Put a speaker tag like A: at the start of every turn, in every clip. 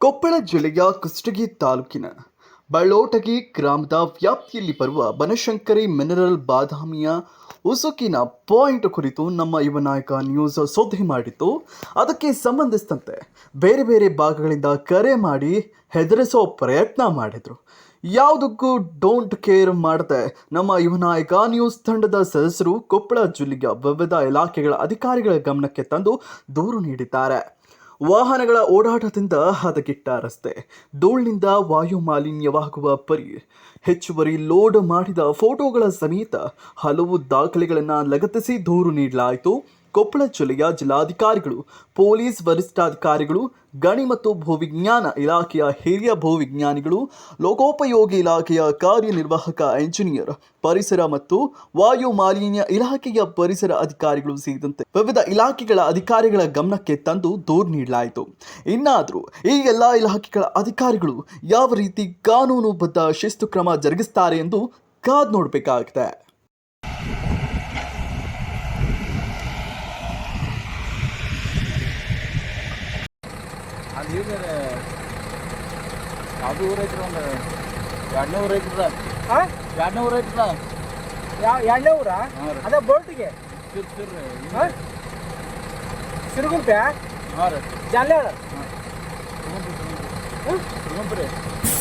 A: ಕೊಪ್ಪಳ ಜಿಲ್ಲೆಯ ಕುಷ್ಟಗಿ ತಾಲೂಕಿನ ಬಳ್ಳೋಟಗಿ ಗ್ರಾಮದ ವ್ಯಾಪ್ತಿಯಲ್ಲಿ ಬರುವ ಬನಶಂಕರಿ ಮಿನರಲ್ ಬಾದಾಮಿಯ ಉಸುಕಿನ ಪಾಯಿಂಟ್ ಕುರಿತು ನಮ್ಮ ಯುವ ನಾಯಕ ನ್ಯೂಸ್ ಸುದ್ದಿ ಮಾಡಿತ್ತು. ಅದಕ್ಕೆ ಸಂಬಂಧಿಸಿದಂತೆ ಬೇರೆ ಬೇರೆ ಭಾಗಗಳಿಂದ ಕರೆ ಮಾಡಿ ಹೆದರಿಸೋ ಪ್ರಯತ್ನ ಮಾಡಿದರು. ಯಾವುದಕ್ಕೂ ಡೋಂಟ್ ಕೇರ್ ಮಾಡದೆ ನಮ್ಮ ಯುವ ನಾಯಕ ನ್ಯೂಸ್ ತಂಡದ ಸದಸ್ಯರು ಕೊಪ್ಪಳ ಜಿಲ್ಲೆಯ ವಿವಿಧ ಇಲಾಖೆಗಳ ಅಧಿಕಾರಿಗಳ ಗಮನಕ್ಕೆ ತಂದು ದೂರು ನೀಡಿದ್ದಾರೆ. ವಾಹನಗಳ ಓಡಾಟದಿಂದ ಹದಗೆಟ್ಟ ರಸ್ತೆ, ಧೂಳಿನಿಂದ ವಾಯು ಮಾಲಿನ್ಯವಾಗುವ ಪರಿ, ಹೆಚ್ಚುವರಿ ಲೋಡ್ ಮಾಡಿದ ಫೋಟೋಗಳ ಸಮೇತ ಹಲವು ದಾಖಲೆಗಳನ್ನು ಲಗತ್ತಿಸಿ ದೂರು ನೀಡಲಾಯಿತು. ಕೊಪ್ಪಳ ಜಿಲ್ಲೆಯ ಜಿಲ್ಲಾಧಿಕಾರಿಗಳು, ಪೊಲೀಸ್ ವರಿಷ್ಠಾಧಿಕಾರಿಗಳು, ಗಣಿ ಮತ್ತು ಭೂವಿಜ್ಞಾನ ಇಲಾಖೆಯ ಹಿರಿಯ ಭೂವಿಜ್ಞಾನಿಗಳು, ಲೋಕೋಪಯೋಗಿ ಇಲಾಖೆಯ ಕಾರ್ಯನಿರ್ವಾಹಕ ಎಂಜಿನಿಯರ್, ಪರಿಸರ ಮತ್ತು ವಾಯು ಮಾಲಿನ್ಯ ಇಲಾಖೆಯ ಪರಿಸರ ಅಧಿಕಾರಿಗಳು ಸೇರಿದಂತೆ ವಿವಿಧ ಇಲಾಖೆಗಳ ಅಧಿಕಾರಿಗಳ ಗಮನಕ್ಕೆ ತಂದು ದೂರು ನೀಡಲಾಯಿತು. ಇನ್ನಾದರೂ ಈ ಎಲ್ಲ ಇಲಾಖೆಗಳ ಅಧಿಕಾರಿಗಳು ಯಾವ ರೀತಿ ಕಾನೂನುಬದ್ಧ ಶಿಸ್ತು ಕ್ರಮ ಜರುಗಿಸುತ್ತಾರೆ ಎಂದು ಕಾದು ನೋಡಬೇಕಾಗಿದೆ.
B: ಅದು ಅದು ಊರು ಐತ್ರಿ, ಒಂದು 200 ಊರು ಐತ್ರಿ. 200 ಊರು ಐತ್ರಿ.
C: 200 ಊರ ಅದ ಬೋಟಿಗೆ ಸಿರುಗುಂಪೆ ಜಾಲ್ಯಾಳ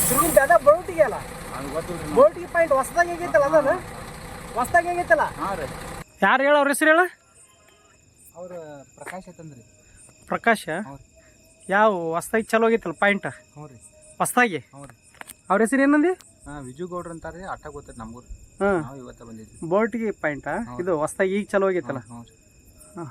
C: ಸಿರುಗುಂಪೆ ಅದ ಬೋಟಿಗೆ ಅಲ್ಲ, ಬೋಟಿಗೆ ಪಾಯಿಂಟ್ ಹೊಸದಾಗಿ ಆಗೈತಲ್ಲ, ಅದ ಹೊಸದಾಗಿ ಆಗೈತಲ್ಲ. ಯಾರು ಹೇಳ ಅವ್ರ ಹೆಸರು ಹೇಳ?
B: ಅವ್ರ ಪ್ರಕಾಶ್ ಐತಂದ್ರಿ.
C: ಪ್ರಕಾಶ ಯಾವ ಹೊಸ್ದಾಗಿ ಚಲೋ ಆಗೈತಲ್ಲ ಪಾಯಿಂಟ್?
B: ಹ್ಞೂ ರೀ,
C: ಹೊಸ್ದಾಗಿ.
B: ಹ್ಞೂ ರೀ.
C: ಅವ್ರ ಹೆಸರು ಏನಂದಿ?
B: ವಿಜು ಗೌಡ್ರ ಅಂತಾರೆ. ಅಟ್ಟ ಗೊತ್ತೈತೆ ನಮಗೂ.
C: ಹಾಂ,
B: ನಾವು ಇವತ್ತ ಬಂದಿದ್ವಿ.
C: ಬೋಟಿಗೆ ಪಾಯಿಂಟಾ ಇದು ಹೊಸ್ದಾಗಿ ಈಗ ಚಲೋ ಆಗೈತಲ್ಲ?
B: ಹ್ಞೂ ರೀ.